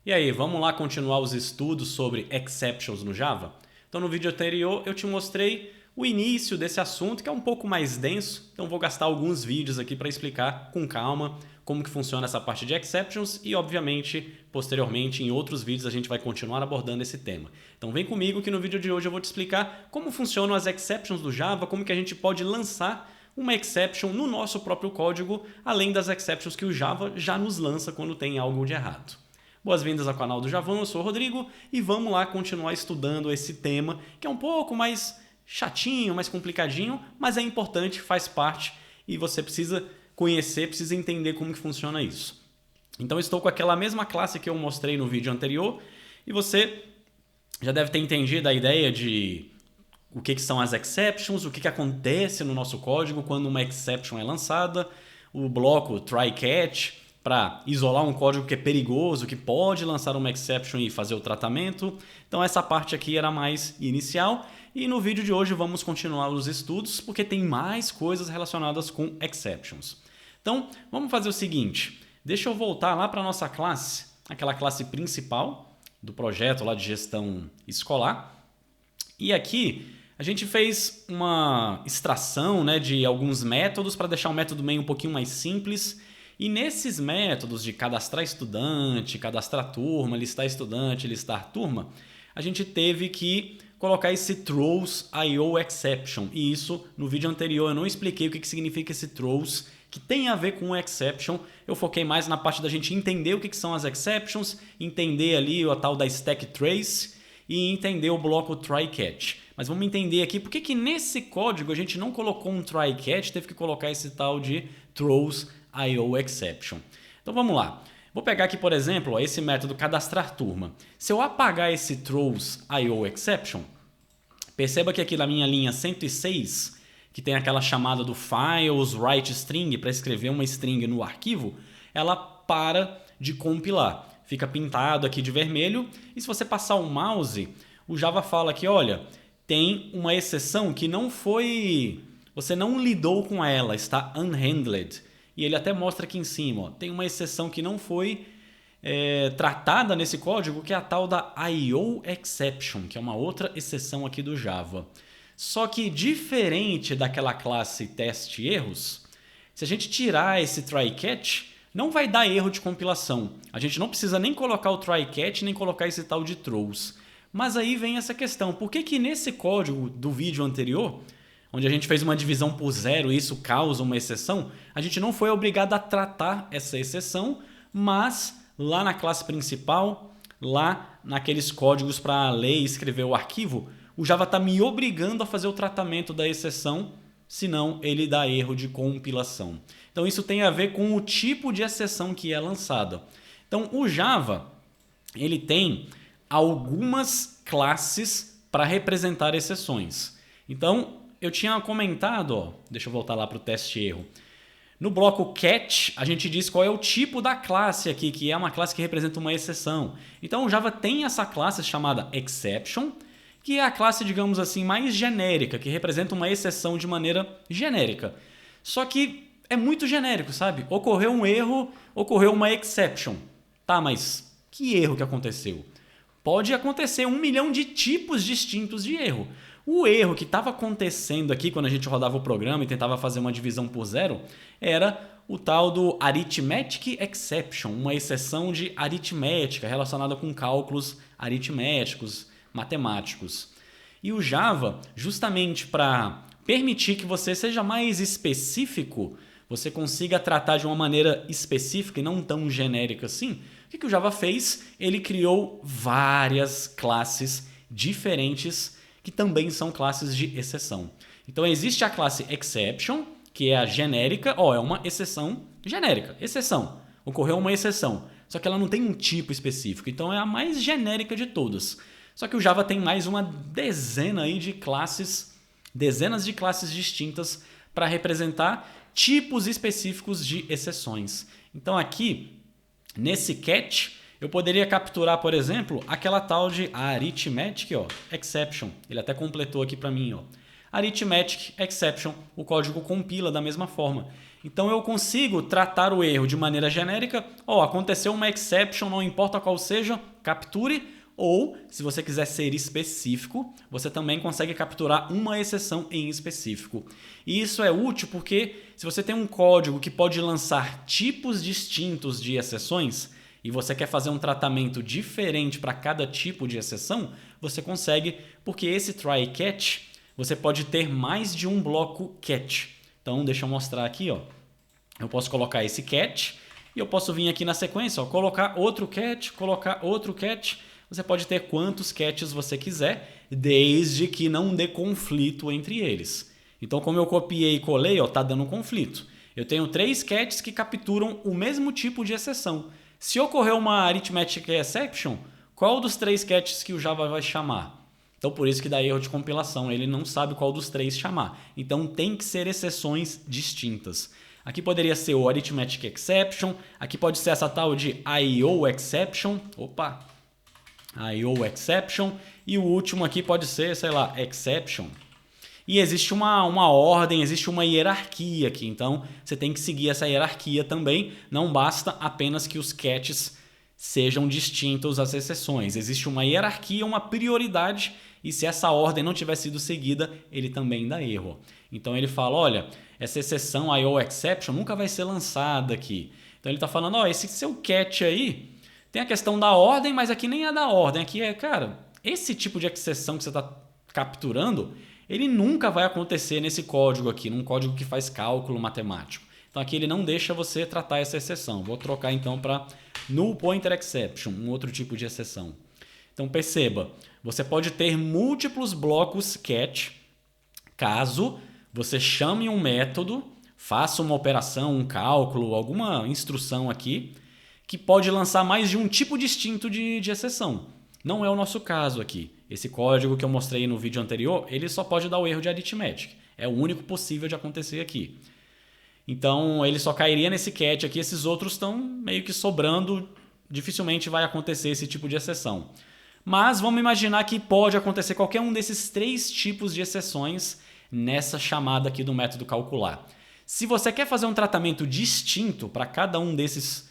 E aí, vamos lá continuar os estudos sobre exceptions no Java? Então no vídeo anterior eu te mostrei o início desse assunto, que é um pouco mais denso, então vou gastar alguns vídeos aqui para explicar com calma como que funciona essa parte de exceptions e, obviamente, posteriormente em outros vídeos a gente vai continuar abordando esse tema. Então vem comigo que no vídeo de hoje eu vou te explicar como funcionam as exceptions do Java, como que a gente pode lançar uma exception no nosso próprio código, além das exceptions que o Java já nos lança quando tem algo de errado. Boas-vindas ao canal do Javão, eu sou o Rodrigo e vamos lá continuar estudando esse tema que é um pouco mais chatinho, mais complicadinho, mas é importante, faz parte e você precisa conhecer, precisa entender como que funciona isso. Então estou com aquela mesma classe que eu mostrei no vídeo anterior e você já deve ter entendido a ideia de o que são as exceptions, o que acontece no nosso código quando uma exception é lançada, o bloco try-catch, para isolar um código que é perigoso, que pode lançar uma exception e fazer o tratamento. Então essa parte aqui era mais inicial e no vídeo de hoje vamos continuar os estudos porque tem mais coisas relacionadas com exceptions. Então vamos fazer o seguinte, deixa eu voltar lá para a nossa classe, aquela classe principal do projeto lá de gestão escolar. E aqui a gente fez uma extração, né, de alguns métodos para deixar o método main um pouquinho mais simples. E nesses métodos de cadastrar estudante, cadastrar turma, listar turma, a gente teve que colocar esse throws IO exception. E isso no vídeo anterior eu não expliquei o que significa esse throws, que tem a ver com o exception. Eu foquei mais na parte da gente entender o que são as exceptions, entender ali a tal da stack trace e entender o bloco try-catch. Mas vamos entender aqui por que nesse código a gente não colocou um try-catch, teve que colocar esse tal de throws IO exception. Então vamos lá. Vou pegar aqui, por exemplo, esse método cadastrar turma. Se eu apagar esse throws IO exception, perceba que aqui na minha linha 106, que tem aquela chamada do files write string para escrever uma string no arquivo, ela para de compilar. Fica pintado aqui de vermelho e se você passar o mouse, o Java fala que, olha, tem uma exceção que não foi... Você não lidou com ela, está unhandled. E ele até mostra aqui em cima, ó, tem uma exceção que não foi tratada nesse código, que é a tal da IO exception, que é uma outra exceção aqui do Java. Só que diferente daquela classe teste erros, se a gente tirar esse try-catch, não vai dar erro de compilação. A gente não precisa nem colocar o try-catch, nem colocar esse tal de throws. Mas aí vem essa questão, por que nesse código do vídeo anterior, onde a gente fez uma divisão por zero e isso causa uma exceção, a gente não foi obrigado a tratar essa exceção, mas lá na classe principal, lá naqueles códigos para ler e escrever o arquivo, o Java está me obrigando a fazer o tratamento da exceção, senão ele dá erro de compilação. Então isso tem a ver com o tipo de exceção que é lançada. Então o Java ele tem algumas classes para representar exceções. Então eu tinha comentado, ó, deixa eu voltar lá para o teste erro. No bloco catch, a gente diz qual é o tipo da classe aqui, que é uma classe que representa uma exceção. Então o Java tem essa classe chamada exception, que é a classe, digamos assim, mais genérica, que representa uma exceção de maneira genérica. Só que é muito genérico, sabe? Ocorreu um erro, ocorreu uma exception. Tá, mas que erro que aconteceu? Pode acontecer 1 milhão de tipos distintos de erro. O erro que estava acontecendo aqui quando a gente rodava o programa e tentava fazer uma divisão por zero era o tal do arithmetic exception, uma exceção de aritmética relacionada com cálculos aritméticos, matemáticos. E o Java, justamente para permitir que você seja mais específico, você consiga tratar de uma maneira específica e não tão genérica assim, o que o Java fez? Ele criou várias classes diferentes que também são classes de exceção. Então existe a classe exception, que é a genérica, é uma exceção genérica, exceção. Ocorreu uma exceção, só que ela não tem um tipo específico, então é a mais genérica de todas. Só que o Java tem mais uma dezena aí de classes, dezenas de classes distintas para representar tipos específicos de exceções. Então aqui, nesse catch, eu poderia capturar, por exemplo, aquela tal de arithmetic exception. Ele até completou aqui para mim. Arithmetic exception, o código compila da mesma forma. Então eu consigo tratar o erro de maneira genérica. Aconteceu uma exception, não importa qual seja, capture. Ou, se você quiser ser específico, você também consegue capturar uma exceção em específico. E isso é útil porque se você tem um código que pode lançar tipos distintos de exceções e você quer fazer um tratamento diferente para cada tipo de exceção, você consegue, porque esse try catch, você pode ter mais de um bloco catch. Então, deixa eu mostrar aqui. Eu posso colocar esse catch e eu posso vir aqui na sequência, colocar outro catch, colocar outro catch. Você pode ter quantos catches você quiser, desde que não dê conflito entre eles. Então, como eu copiei e colei, está dando conflito. Eu tenho 3 catches que capturam o mesmo tipo de exceção. Se ocorrer uma arithmetic exception, qual dos 3 catches que o Java vai chamar? Então, por isso que dá erro de compilação. Ele não sabe qual dos 3 chamar. Então, tem que ser exceções distintas. Aqui poderia ser o arithmetic exception. Aqui pode ser essa tal de IO exception. IO exception, e o último aqui pode ser, sei lá, exception. E existe uma ordem, existe uma hierarquia aqui, então você tem que seguir essa hierarquia também, não basta apenas que os catches sejam distintos às exceções. Existe uma hierarquia, uma prioridade, e se essa ordem não tiver sido seguida, ele também dá erro. Então ele fala, olha, essa exceção IO exception nunca vai ser lançada aqui. Então ele está falando, esse seu catch aí, tem a questão da ordem, mas aqui nem é da ordem. Aqui é, cara, esse tipo de exceção que você está capturando, ele nunca vai acontecer nesse código aqui, num código que faz cálculo matemático. Então aqui ele não deixa você tratar essa exceção. Vou trocar então para null pointer exception, um outro tipo de exceção. Então perceba, você pode ter múltiplos blocos catch, caso você chame um método, faça uma operação, um cálculo, alguma instrução aqui, que pode lançar mais de um tipo distinto de exceção. Não é o nosso caso aqui. Esse código que eu mostrei no vídeo anterior, ele só pode dar o erro de arithmetic. É o único possível de acontecer aqui. Então, ele só cairia nesse catch aqui. Esses outros estão meio que sobrando. Dificilmente vai acontecer esse tipo de exceção. Mas vamos imaginar que pode acontecer qualquer um desses 3 tipos de exceções nessa chamada aqui do método calcular. Se você quer fazer um tratamento distinto para cada um dessas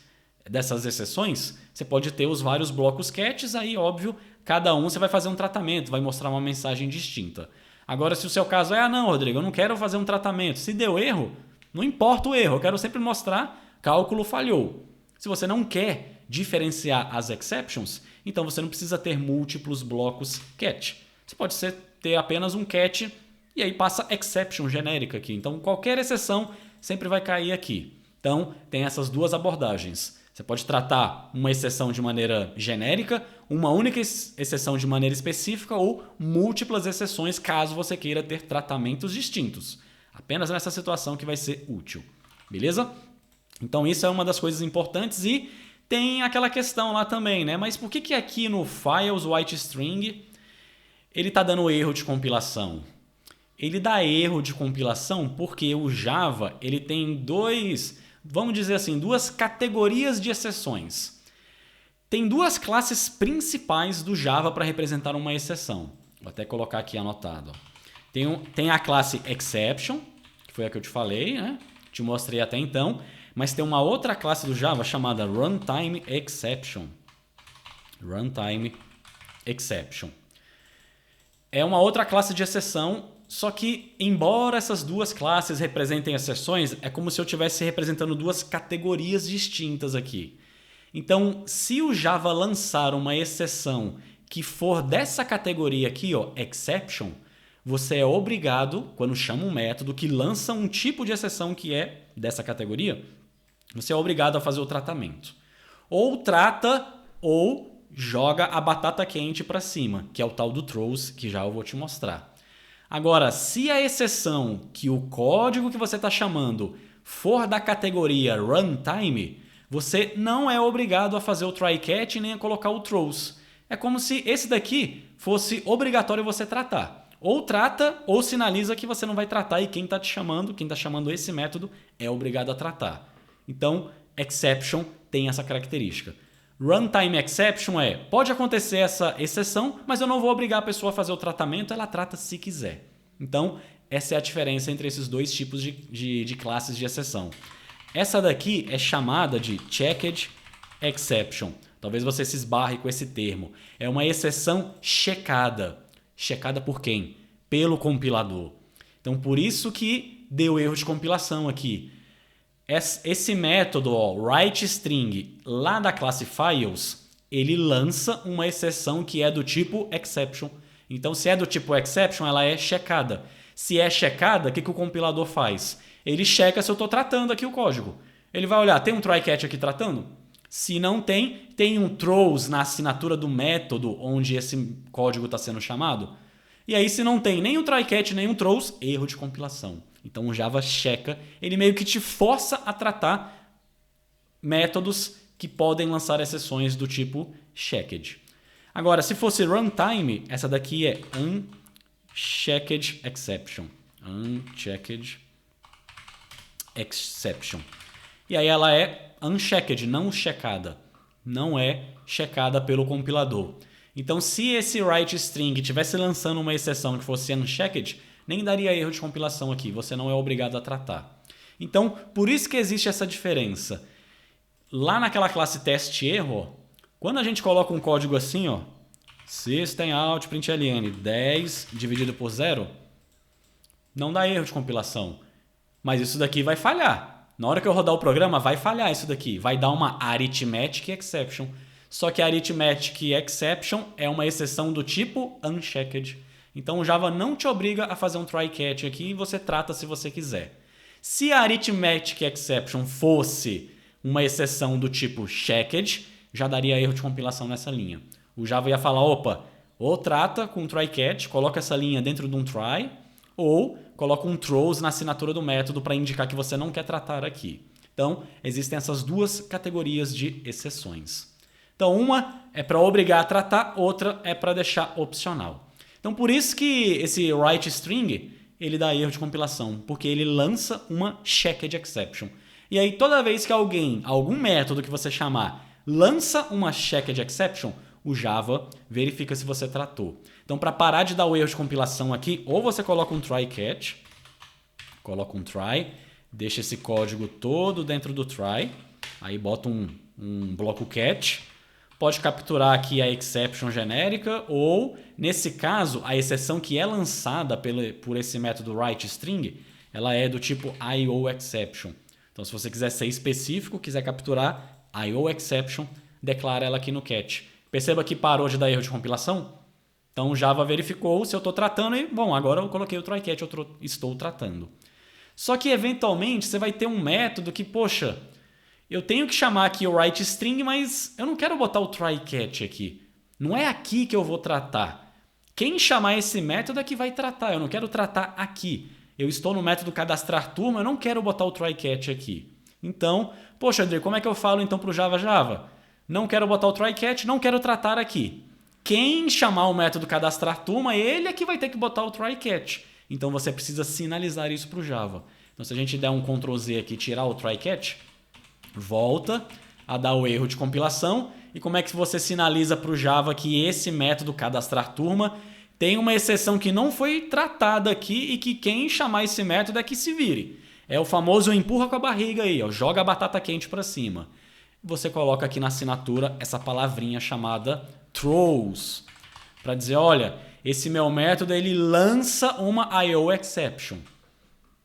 exceções, você pode ter os vários blocos catches, aí óbvio, cada um você vai fazer um tratamento, vai mostrar uma mensagem distinta. Agora, se o seu caso é, não, Rodrigo, eu não quero fazer um tratamento, se deu erro, não importa o erro, eu quero sempre mostrar cálculo falhou. Se você não quer diferenciar as exceptions, então você não precisa ter múltiplos blocos catch. Você pode ter apenas um catch e aí passa exception genérica aqui. Então, qualquer exceção sempre vai cair aqui. Então, tem essas duas abordagens. Você pode tratar uma exceção de maneira genérica, uma única exceção de maneira específica ou múltiplas exceções caso você queira ter tratamentos distintos. Apenas nessa situação que vai ser útil. Beleza? Então isso é uma das coisas importantes e tem aquela questão lá também, né? Mas por que aqui no files white string ele está dando erro de compilação? Ele dá erro de compilação porque o Java ele tem vamos dizer assim, duas categorias de exceções. Tem 2 classes principais do Java para representar uma exceção. Vou até colocar aqui anotado. Tem a classe exception, que foi a que eu te falei, né? Te mostrei até então. Mas tem uma outra classe do Java chamada runtime exception. Runtime exception. É uma outra classe de exceção. Só que, embora essas 2 classes representem exceções, é como se eu estivesse representando 2 categorias distintas aqui. Então, se o Java lançar uma exceção que for dessa categoria aqui, exception, você é obrigado, quando chama um método que lança um tipo de exceção que é dessa categoria, você é obrigado a fazer o tratamento. Ou trata ou joga a batata quente para cima, que é o tal do throws, que já eu vou te mostrar. Agora, se a exceção que o código que você está chamando for da categoria runtime, você não é obrigado a fazer o try catch nem a colocar o throws. É como se esse daqui fosse obrigatório você tratar. Ou trata ou sinaliza que você não vai tratar e quem está chamando esse método é obrigado a tratar. Então, exception tem essa característica. Runtime exception pode acontecer essa exceção, mas eu não vou obrigar a pessoa a fazer o tratamento, ela trata se quiser. Então, essa é a diferença entre esses dois tipos de classes de exceção. Essa daqui é chamada de checked exception. Talvez você se esbarre com esse termo. É uma exceção checada. Checada por quem? Pelo compilador. Então, por isso que deu erro de compilação aqui. Esse método, writeString, lá da classe files, ele lança uma exceção que é do tipo exception. Então, se é do tipo exception, ela é checada. Se é checada, o que o compilador faz? Ele checa se eu estou tratando aqui o código. Ele vai olhar, tem um try-catch aqui tratando? Se não tem, tem um throws na assinatura do método onde esse código está sendo chamado. E aí, se não tem nem um try-catch, nem um throws, erro de compilação. Então, o Java checa, ele meio que te força a tratar métodos que podem lançar exceções do tipo checked. Agora, se fosse runtime, essa daqui é unchecked exception. Unchecked exception. E aí ela é unchecked, não checada. Não é checada pelo compilador. Então, se esse writeString estivesse lançando uma exceção que fosse unchecked, nem daria erro de compilação aqui. Você não é obrigado a tratar. Então, por isso que existe essa diferença. Lá naquela classe test-error, quando a gente coloca um código assim, system.out.println 10 dividido por 0, não dá erro de compilação. Mas isso daqui vai falhar. Na hora que eu rodar o programa, vai falhar isso daqui. Vai dar uma arithmetic exception. Só que a arithmetic exception é uma exceção do tipo unchecked. Então o Java não te obriga a fazer um try-catch aqui e você trata se você quiser. Se a arithmetic exception fosse uma exceção do tipo checked, já daria erro de compilação nessa linha. O Java ia falar, opa, ou trata com try-catch, coloca essa linha dentro de um try, ou coloca um throws na assinatura do método para indicar que você não quer tratar aqui. Então, existem essas duas categorias de exceções. Então, uma é para obrigar a tratar, outra é para deixar opcional. Então, por isso que esse writeString, ele dá erro de compilação, porque ele lança uma checked exception. E aí, toda vez que algum método que você chamar, lança uma checked exception, o Java verifica se você tratou. Então, para parar de dar o erro de compilação aqui, ou você coloca um try-catch, coloca um try, deixa esse código todo dentro do try, aí bota um bloco catch, pode capturar aqui a exception genérica, ou, nesse caso, a exceção que é lançada por esse método writeString, ela é do tipo IOException. Então, se você quiser ser específico, quiser capturar IOException, declara ela aqui no catch. Perceba que parou de dar erro de compilação? Então o Java verificou se eu estou tratando e, bom, agora eu coloquei o try-catch, eu estou tratando. Só que, eventualmente, você vai ter um método que, poxa, eu tenho que chamar aqui o writeString, mas eu não quero botar o try-catch aqui. Não é aqui que eu vou tratar. Quem chamar esse método é que vai tratar, eu não quero tratar aqui. Eu estou no método cadastrar turma, eu não quero botar o try-catch aqui. Então, poxa, André, como é que eu falo então para o Java? Não quero botar o try-catch, não quero tratar aqui. Quem chamar o método cadastrar turma, ele é que vai ter que botar o try-catch. Então você precisa sinalizar isso para o Java. Então se a gente der um Ctrl Z aqui e tirar o try-catch, volta a dar o erro de compilação. E como é que você sinaliza para o Java que esse método cadastrar turma tem uma exceção que não foi tratada aqui e que quem chamar esse método é que se vire. É o famoso empurra com a barriga aí, joga a batata quente para cima. Você coloca aqui na assinatura essa palavrinha chamada throws, para dizer, olha, esse meu método ele lança uma IOException.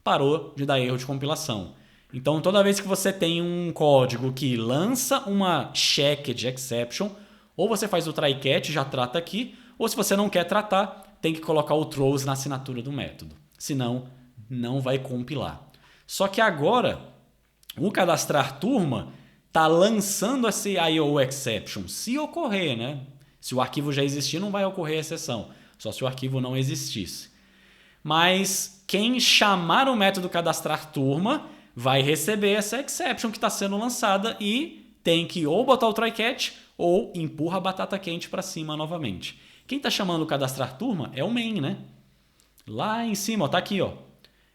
Parou de dar erro de compilação. Então, toda vez que você tem um código que lança uma checked exception, ou você faz o try-catch, já trata aqui, ou se você não quer tratar, tem que colocar o throws na assinatura do método. Senão, não vai compilar. Só que agora, o cadastrar turma está lançando esse IOException, se ocorrer, né? Se o arquivo já existir, não vai ocorrer a exceção, só se o arquivo não existisse. Mas quem chamar o método cadastrar turma vai receber essa exception que está sendo lançada e tem que ou botar o try-catch ou empurra a batata quente para cima novamente. Quem está chamando o cadastrar turma é o main, né? Lá em cima, está aqui, ó.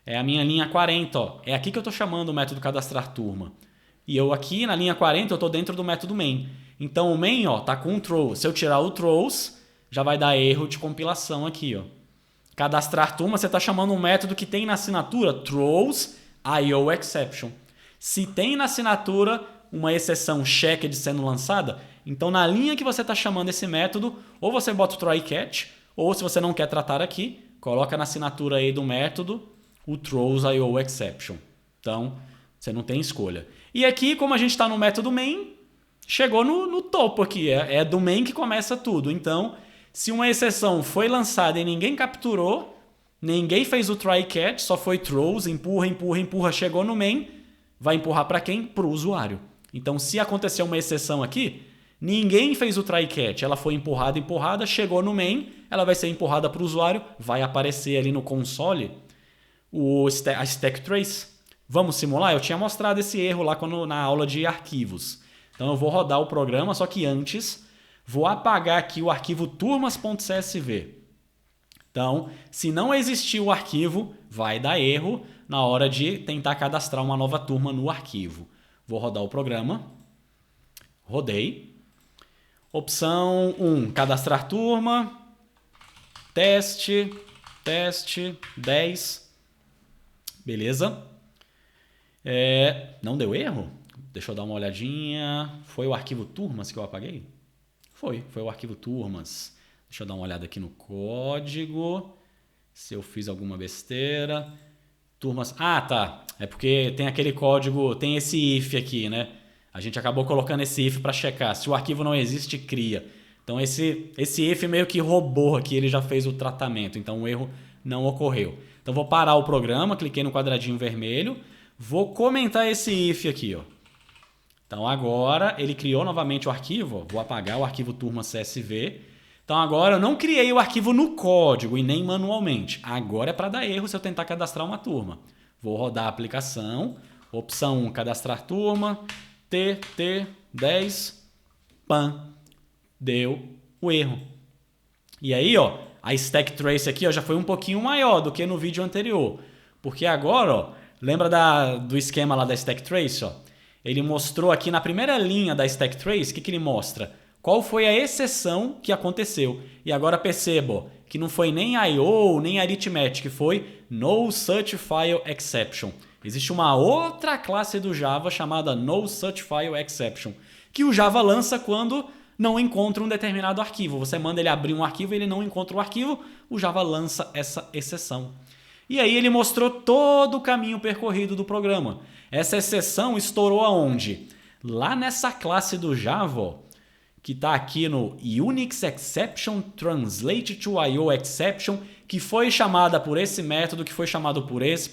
É a minha linha 40, ó. É aqui que eu estou chamando o método cadastrar turma. E eu aqui na linha 40 eu estou dentro do método main. Então o main está com um throw. Se eu tirar o throws, já vai dar erro de compilação aqui. Ó. Cadastrar turma, você está chamando um método que tem na assinatura throws IOException. Se tem na assinatura uma exceção checked sendo lançada, então na linha que você está chamando esse método, ou você bota o try catch, ou se você não quer tratar aqui, coloca na assinatura aí do método o throws IOException. Então, você não tem escolha. E aqui, como a gente está no método main, chegou no topo aqui. É do main que começa tudo. Então, se uma exceção foi lançada e ninguém capturou, ninguém fez o try catch, só foi throws, empurra, empurra, empurra, chegou no main, vai empurrar para quem? Para o usuário. Então, se acontecer uma exceção aqui, ninguém fez o try catch, ela foi empurrada, empurrada, chegou no main, ela vai ser empurrada para o usuário, vai aparecer ali no console a stack trace. Vamos simular? Eu tinha mostrado esse erro lá na aula de arquivos. Então eu vou rodar o programa, só que antes vou apagar aqui o arquivo turmas.csv. Então, se não existir o arquivo, vai dar erro na hora de tentar cadastrar uma nova turma no arquivo. Vou rodar o programa. Rodei. Opção 1, cadastrar turma. Teste 10. Beleza. Não deu erro? Deixa eu dar uma olhadinha. Foi o arquivo turmas que eu apaguei? Foi o arquivo turmas. Deixa eu dar uma olhada aqui no código. Se eu fiz alguma besteira. Turmas. Ah, tá. É porque tem aquele código, tem esse if aqui, né? A gente acabou colocando esse if para checar. Se o arquivo não existe, cria. Então esse if meio que roubou aqui, ele já fez o tratamento. Então o erro não ocorreu. Então vou parar o programa, cliquei no quadradinho vermelho. Vou comentar esse if aqui, ó. Então agora ele criou novamente o arquivo, ó. Vou apagar o arquivo turma.csv. Então agora eu não criei o arquivo no código e nem manualmente. Agora é para dar erro se eu tentar cadastrar uma turma. Vou rodar a aplicação, opção 1, cadastrar turma, TT10, PAN. Deu o erro. E aí, ó, a stack trace aqui, ó, já foi um pouquinho maior do que no vídeo anterior. Porque agora, ó, lembra do esquema lá da stack trace? Ó? Ele mostrou aqui na primeira linha da stack trace, o que ele mostra? Qual foi a exceção que aconteceu? E agora perceba, ó, que não foi nem I/O, nem arithmetic, foi no such file exception. Existe uma outra classe do Java chamada no such file exception, que o Java lança quando não encontra um determinado arquivo. Você manda ele abrir um arquivo e ele não encontra o arquivo, o Java lança essa exceção. E aí ele mostrou todo o caminho percorrido do programa. Essa exceção estourou aonde? Lá nessa classe do Java, ó, que está aqui no Unix Exception Translate to IO Exception, que foi chamada por esse método, que foi chamado por esse,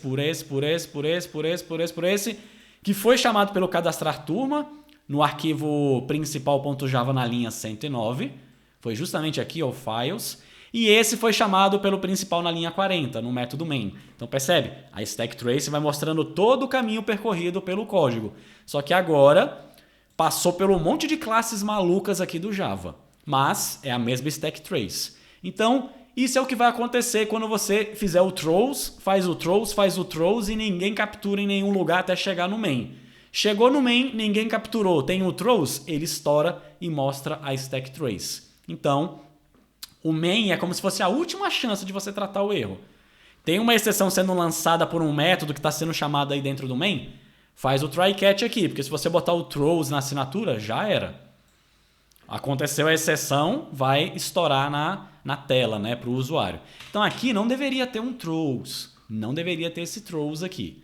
que foi chamado pelo cadastrar turma, no arquivo principal.java na linha 109, foi justamente aqui, ó, files, e esse foi chamado pelo principal na linha 40, no método main. Então percebe? A stack trace vai mostrando todo o caminho percorrido pelo código. Só que agora passou pelo monte de classes malucas aqui do Java, mas é a mesma stack trace. Então isso é o que vai acontecer quando você fizer o throws, faz o throws e ninguém captura em nenhum lugar até chegar no main. Chegou no main, ninguém capturou, tem o throws, ele estoura e mostra a stack trace. Então, o main é como se fosse a última chance de você tratar o erro. Tem uma exceção sendo lançada por um método que está sendo chamado aí dentro do main, faz o try catch aqui, porque se você botar o throws na assinatura, já era. Aconteceu a exceção, vai estourar na tela, né, para o usuário. Então aqui não deveria ter um throws, não deveria ter esse throws aqui,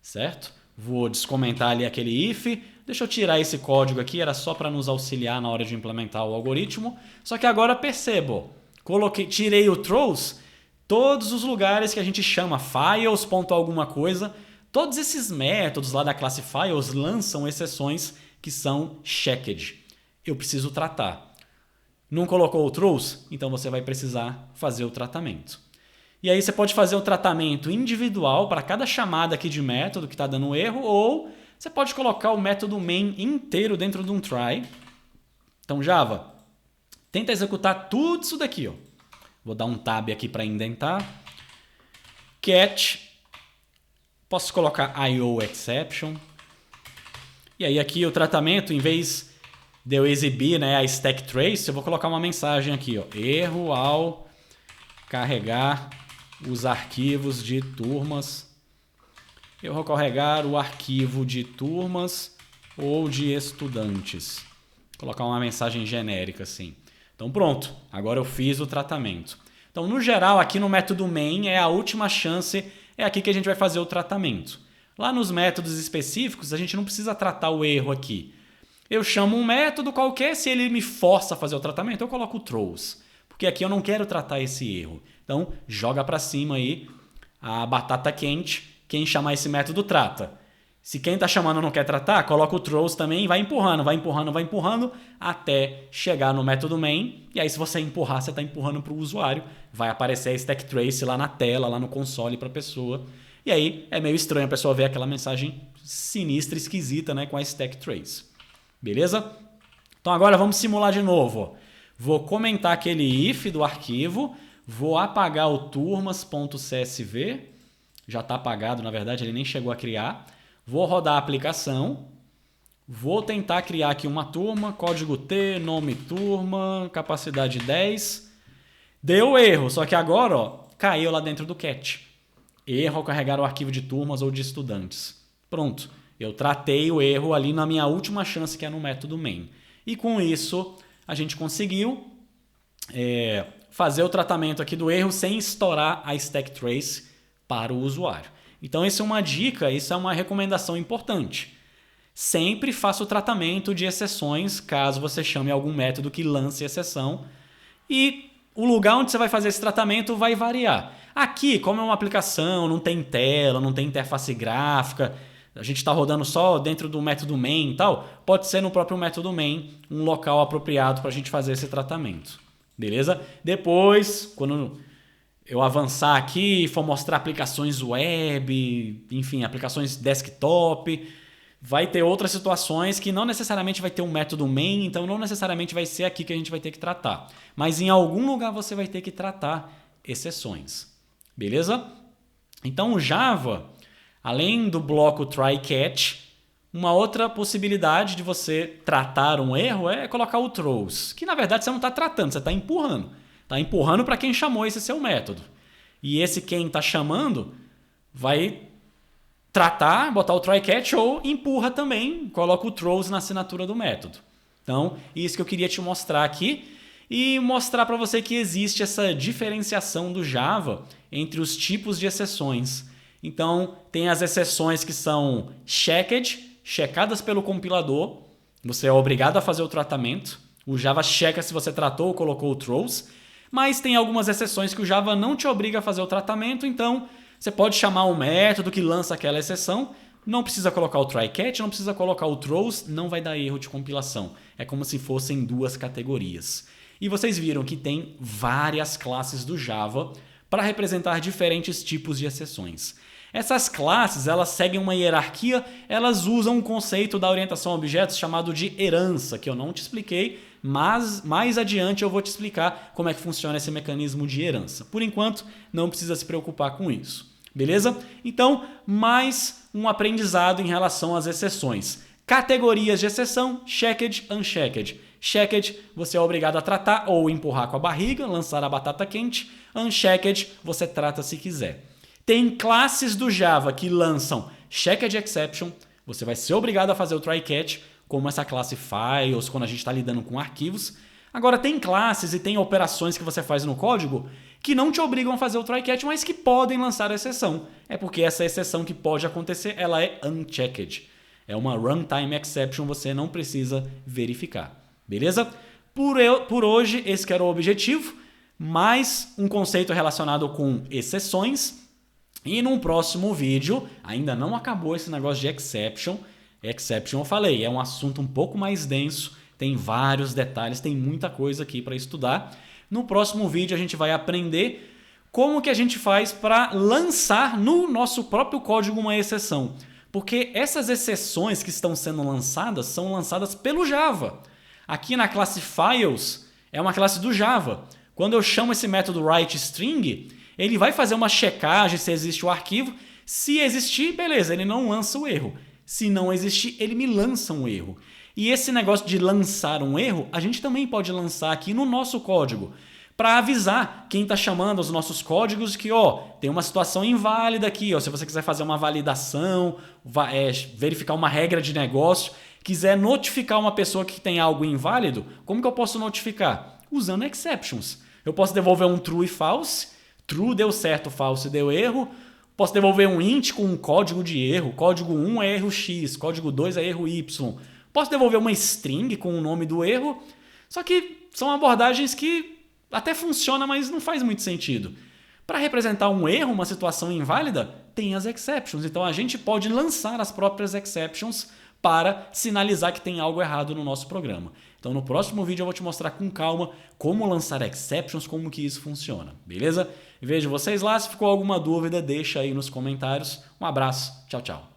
certo? Vou descomentar ali aquele if. Deixa eu tirar esse código aqui, era só para nos auxiliar na hora de implementar o algoritmo. Só que agora percebo, tirei o throws, todos os lugares que a gente chama files, ponto alguma coisa, todos esses métodos lá da classe files lançam exceções que são checked. Eu preciso tratar. Não colocou o throws? Então você vai precisar fazer o tratamento. E aí você pode fazer o tratamento individual para cada chamada aqui de método que está dando erro, ou você pode colocar o método main inteiro dentro de um try. Então Java, tenta executar tudo isso daqui, ó. Vou dar um tab aqui para indentar. Catch. Posso colocar IO exception. E aí aqui o tratamento, em vez de eu exibir, né, a stack trace, eu vou colocar uma mensagem aqui, ó. Erro ao carregar os arquivos de turmas. Eu vou carregar o arquivo de turmas ou de estudantes. Vou colocar uma mensagem genérica assim. Então pronto, agora eu fiz o tratamento. Então no geral aqui no método main é a última chance, é aqui que a gente vai fazer o tratamento. Lá nos métodos específicos a gente não precisa tratar o erro aqui. Eu chamo um método qualquer, se ele me força a fazer o tratamento eu coloco o throws. Porque aqui eu não quero tratar esse erro. Então joga para cima aí a batata quente, quem chamar esse método trata. Se quem está chamando não quer tratar, coloca o throws também e vai empurrando até chegar no método main. E aí se você empurrar, você está empurrando para o usuário. Vai aparecer a stack trace lá na tela, lá no console para a pessoa. E aí é meio estranho a pessoa ver aquela mensagem sinistra, esquisita, né, com a stack trace. Beleza? Então agora vamos simular de novo. Vou comentar aquele if do arquivo, vou apagar o turmas.csv, já está apagado, na verdade ele nem chegou a criar. Vou rodar a aplicação, vou tentar criar aqui uma turma, código T, nome turma, capacidade 10. Deu erro, só que agora ó, caiu lá dentro do cat. Erro ao carregar o arquivo de turmas ou de estudantes. Pronto, eu tratei o erro ali na minha última chance, que é no método main. E com isso a gente conseguiu fazer o tratamento aqui do erro sem estourar a stack trace para o usuário. Então isso é uma dica, isso é uma recomendação importante. Sempre faça o tratamento de exceções caso você chame algum método que lance exceção. E o lugar onde você vai fazer esse tratamento vai variar. Aqui, como é uma aplicação, não tem tela, não tem interface gráfica, a gente está rodando só dentro do método main e tal, pode ser no próprio método main um local apropriado para a gente fazer esse tratamento. Beleza? Depois, quando eu avançar aqui e for mostrar aplicações web, enfim, aplicações desktop, vai ter outras situações que não necessariamente vai ter um método main, então não necessariamente vai ser aqui que a gente vai ter que tratar. Mas em algum lugar você vai ter que tratar exceções. Beleza? Então o Java, além do bloco try-catch, uma outra possibilidade de você tratar um erro é colocar o throws, que na verdade você não está tratando, você está empurrando. Está empurrando para quem chamou esse seu método. E esse quem está chamando vai tratar, botar o try-catch ou empurra também, coloca o throws na assinatura do método. Então, isso que eu queria te mostrar aqui e mostrar para você que existe essa diferenciação do Java entre os tipos de exceções. Então, tem as exceções que são checked, checadas pelo compilador. Você é obrigado a fazer o tratamento. O Java checa se você tratou ou colocou o throws. Mas tem algumas exceções que o Java não te obriga a fazer o tratamento, então você pode chamar um método que lança aquela exceção, não precisa colocar o try-catch, não precisa colocar o throws, não vai dar erro de compilação. É como se fossem duas categorias. E vocês viram que tem várias classes do Java para representar diferentes tipos de exceções. Essas classes, elas seguem uma hierarquia, elas usam um conceito da orientação a objetos chamado de herança, que eu não te expliquei, mas mais adiante eu vou te explicar como é que funciona esse mecanismo de herança. Por enquanto, não precisa se preocupar com isso. Beleza? Então, mais um aprendizado em relação às exceções. Categorias de exceção, checked, unchecked. Checked, você é obrigado a tratar ou empurrar com a barriga, lançar a batata quente. Unchecked, você trata se quiser. Tem classes do Java que lançam checked exception, você vai ser obrigado a fazer o try-catch, como essa classe files, quando a gente está lidando com arquivos. Agora tem classes e tem operações que você faz no código que não te obrigam a fazer o try-catch, mas que podem lançar a exceção. É porque essa exceção que pode acontecer, ela é unchecked. É uma runtime exception, você não precisa verificar. Beleza? Por hoje, esse que era o objetivo. Mais um conceito relacionado com exceções. E num próximo vídeo, ainda não acabou esse negócio de exception. Exception, eu falei, é um assunto um pouco mais denso, tem vários detalhes, tem muita coisa aqui para estudar. No próximo vídeo a gente vai aprender como que a gente faz para lançar no nosso próprio código uma exceção. Porque essas exceções que estão sendo lançadas são lançadas pelo Java. Aqui na classe files é uma classe do Java. Quando eu chamo esse método writeString, ele vai fazer uma checagem se existe o arquivo. Se existir, beleza, ele não lança o erro. Se não existir, ele me lança um erro. E esse negócio de lançar um erro, a gente também pode lançar aqui no nosso código. para avisar quem está chamando os nossos códigos que, ó, tem uma situação inválida aqui, ó, se você quiser fazer uma validação, verificar uma regra de negócio, quiser notificar uma pessoa que tem algo inválido, como que eu posso notificar? Usando exceptions. Eu posso devolver um true e false, true deu certo, false deu erro, posso devolver um int com um código de erro, código 1 é erro X, código 2 é erro Y, posso devolver uma string com o nome do erro, só que são abordagens que até funciona, mas não faz muito sentido. Para representar um erro, uma situação inválida, tem as exceptions. Então a gente pode lançar as próprias exceptions para sinalizar que tem algo errado no nosso programa. Então no próximo vídeo eu vou te mostrar com calma como lançar exceptions, como que isso funciona, beleza? Vejo vocês lá, se ficou alguma dúvida, deixa aí nos comentários. Um abraço, tchau, tchau.